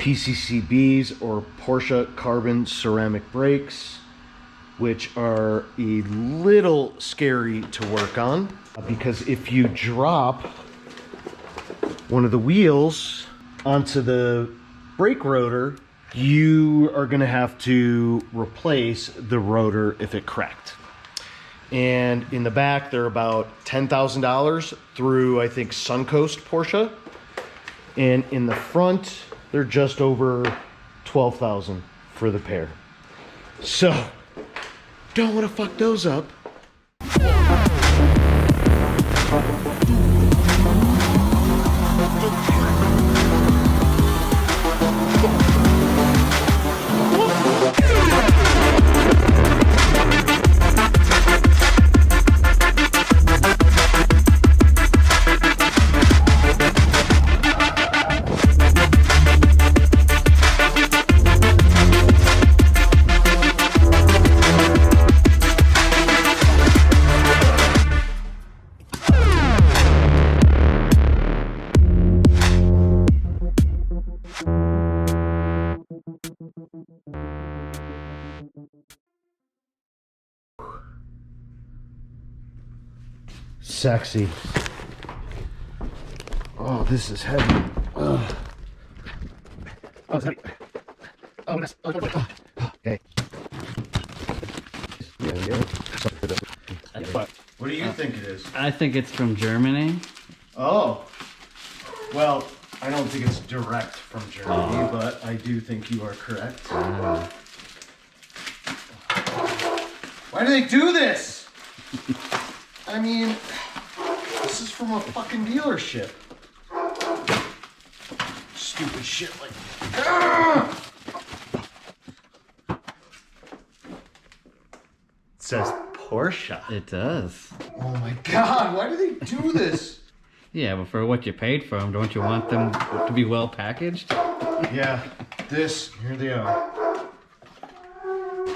PCCBs or Porsche carbon ceramic brakes, which are a little scary to work on because if you drop one of the wheels onto the brake rotor, you are going to have to replace the rotor if it cracked. And in the back, they're about $10,000 through, I think, Suncoast Porsche. And in the front, they're just over $12,000 for the pair. So, don't want to fuck those up. Sexy. Oh, this is heavy. Oh, it's heavy. Oh, that's okay. What do you think it is? I think it's from Germany. Oh, well, I don't think it's direct from Germany, but I do think you are correct. Why do they do this? I mean, this is from a fucking dealership. Stupid shit like that. It says Porsche. It does. Oh my god, why do they do this? Yeah, but for what you paid for them, don't you want them to be well packaged? Yeah, here they are.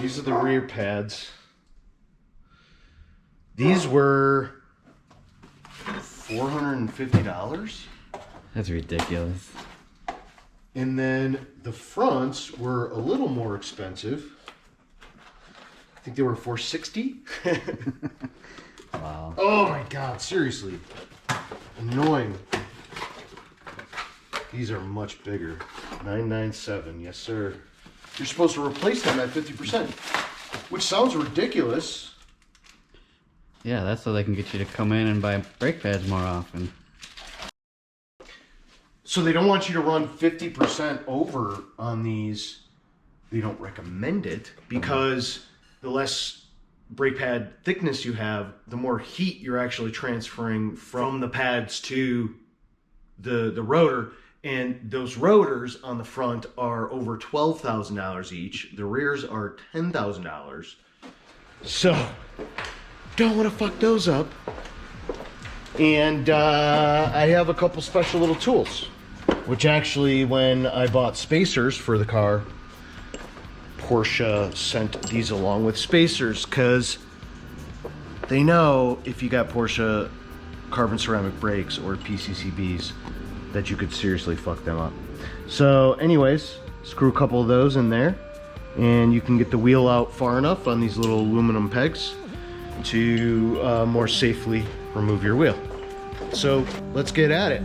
These are the rear pads. These were $450. That's ridiculous. And then the fronts were a little more expensive. I think they were $460. Wow. Oh my god, seriously. Annoying. These are much bigger. $997, yes sir. You're supposed to replace them at 50%, which sounds ridiculous. Yeah, that's so they can get you to come in and buy brake pads more often. So they don't want you to run 50% over on these. They don't recommend it because the less brake pad thickness you have, the more heat you're actually transferring from the pads to the rotor. And those rotors on the front are over $12,000 each. The rears are $10,000. So don't want to fuck those up. And I have a couple special little tools, which actually, when I bought spacers for the car, Porsche sent these along with spacers because they know if you got Porsche carbon ceramic brakes or PCCBs that you could seriously fuck them up. So anyways, screw a couple of those in there and you can get the wheel out far enough on these little aluminum pegs to more safely remove your wheel. So let's get at it.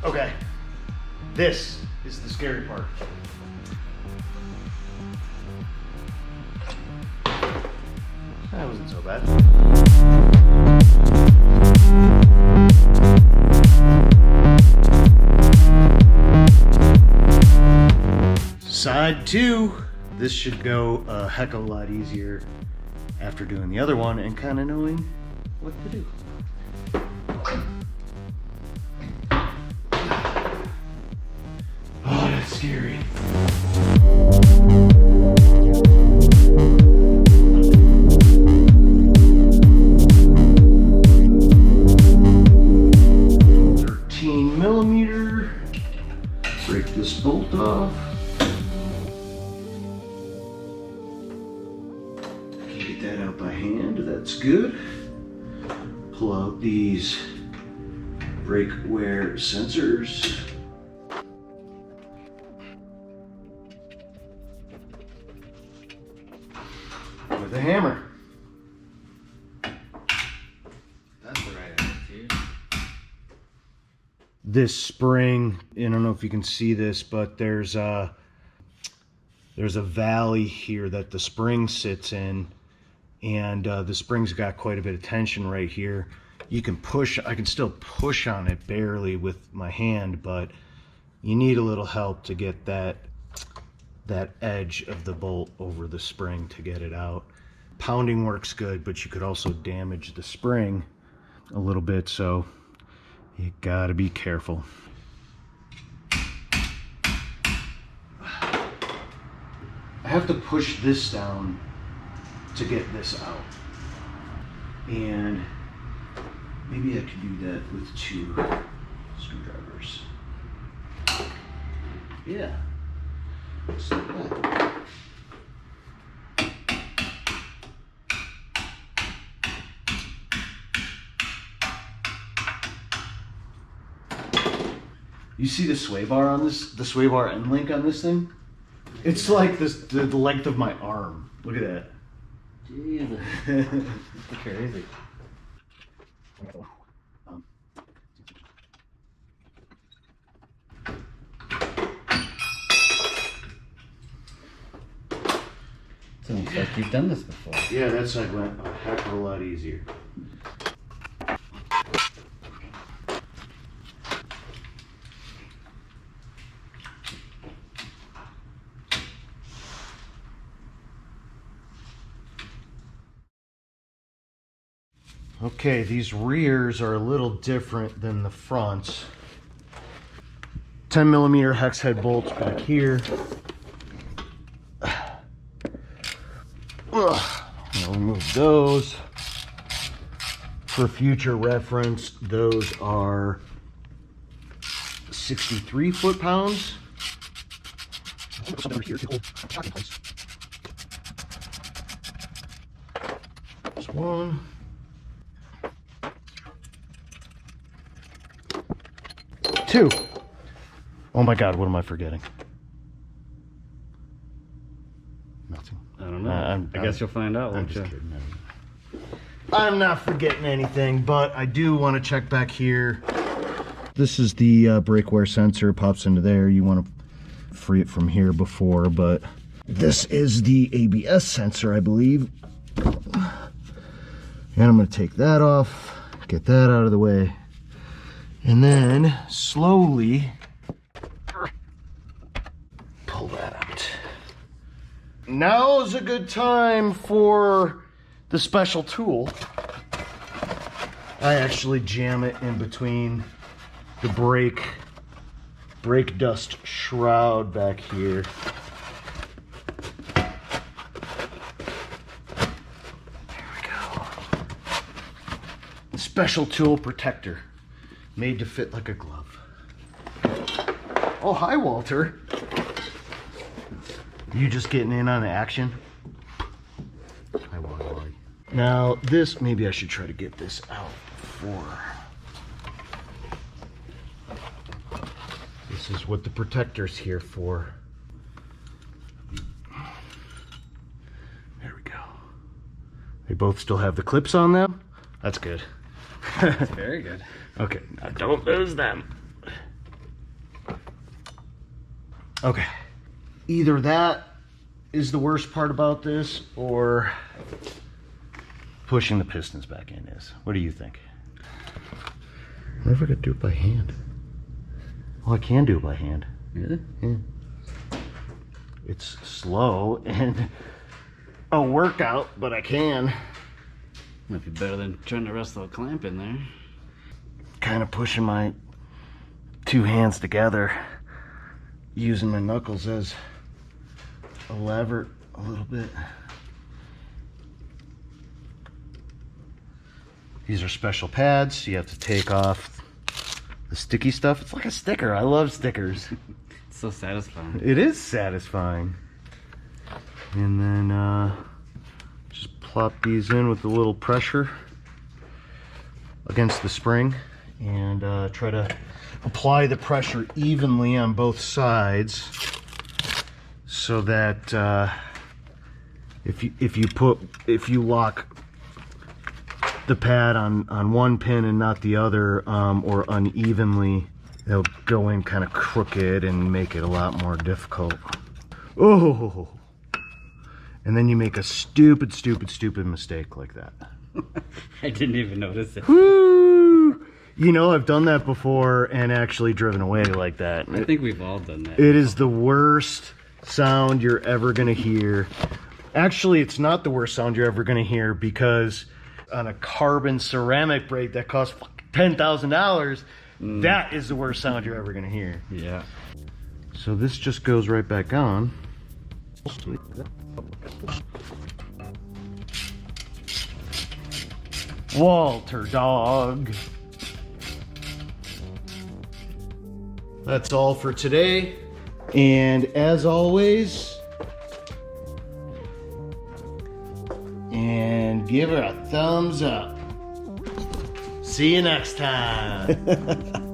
Okay, this is the scary part. That wasn't so bad. Side 2. This should go a heck of a lot easier after doing the other one and kind of knowing what to do. Oh, that's scary. Break this bolt off. Take that out by hand, that's good. Pull out these brake wear sensors. With a hammer. That's the right attitude. This spring, I don't know if you can see this, but there's a valley here that the spring sits in, and the spring's got quite a bit of tension right here. You can push, I can still push on it barely with my hand, but you need a little help to get that edge of the bolt over the spring to get it out. Pounding works good, but you could also damage the spring a little bit, so you gotta be careful. I have to push this down to get this out. And maybe I could do that with 2 screwdrivers. Yeah. Just like that. You see the sway bar on this, the sway bar end link on this thing? It's like this, the length of my arm. Look at that. Jesus. That's crazy. It's almost like you've done this before. Yeah, that's like went a heck of a lot easier. Okay, these rears are a little different than the fronts. 10mm hex head bolts back here. I'll remove those. For future reference, those are 63 foot-pounds. Something over here to hold shocking place. There's 1. 2. Oh my God, what am I forgetting? Nothing. I don't know. I guess you'll find out, I'm won't just you? kidding. I'm not forgetting anything, but I do want to check back here. This is the brake wear sensor. Pops into there. You want to free it from here before, but this is the ABS sensor, I believe. And I'm going to take that off, get that out of the way, and then slowly pull that out. Now is a good time for the special tool. I actually jam it in between the brake dust shroud back here. There we go. Special tool protector, made to fit like a glove. Oh, hi, Walter. You just getting in on the action? Hi, Wally. Now, this, maybe I should try to get this out before. This is what the protector's here for. There we go. They both still have the clips on them. That's good. That's very good. Okay, now don't lose them. Okay. Either that is the worst part about this, or pushing the pistons back in is. What do you think? I wonder if I could do it by hand. Oh, I can do it by hand. Really? Yeah. It's slow and a workout, but I can. Might be better than trying to wrestle a clamp in there. Kind of pushing my 2 hands together, using my knuckles as a lever a little bit. These are special pads. You have to take off the sticky stuff. It's like a sticker. I love stickers. It's so satisfying. It is satisfying. And then just plop these in with a little pressure against the spring and try to apply the pressure evenly on both sides so that if you lock the pad on one pin and not the other, or unevenly, they'll go in kind of crooked and make it a lot more difficult. Oh, and then you make a stupid mistake like that. I didn't even notice it. Woo! You know, I've done that before and actually driven away like that. I think we've all done that. It is the worst sound you're ever gonna hear. Actually, it's not the worst sound you're ever gonna hear, because on a carbon ceramic brake that costs $10,000, that is the worst sound you're ever gonna hear. Yeah. So this just goes right back on. Walter dog. That's all for today. And as always, and give her a thumbs up. See you next time.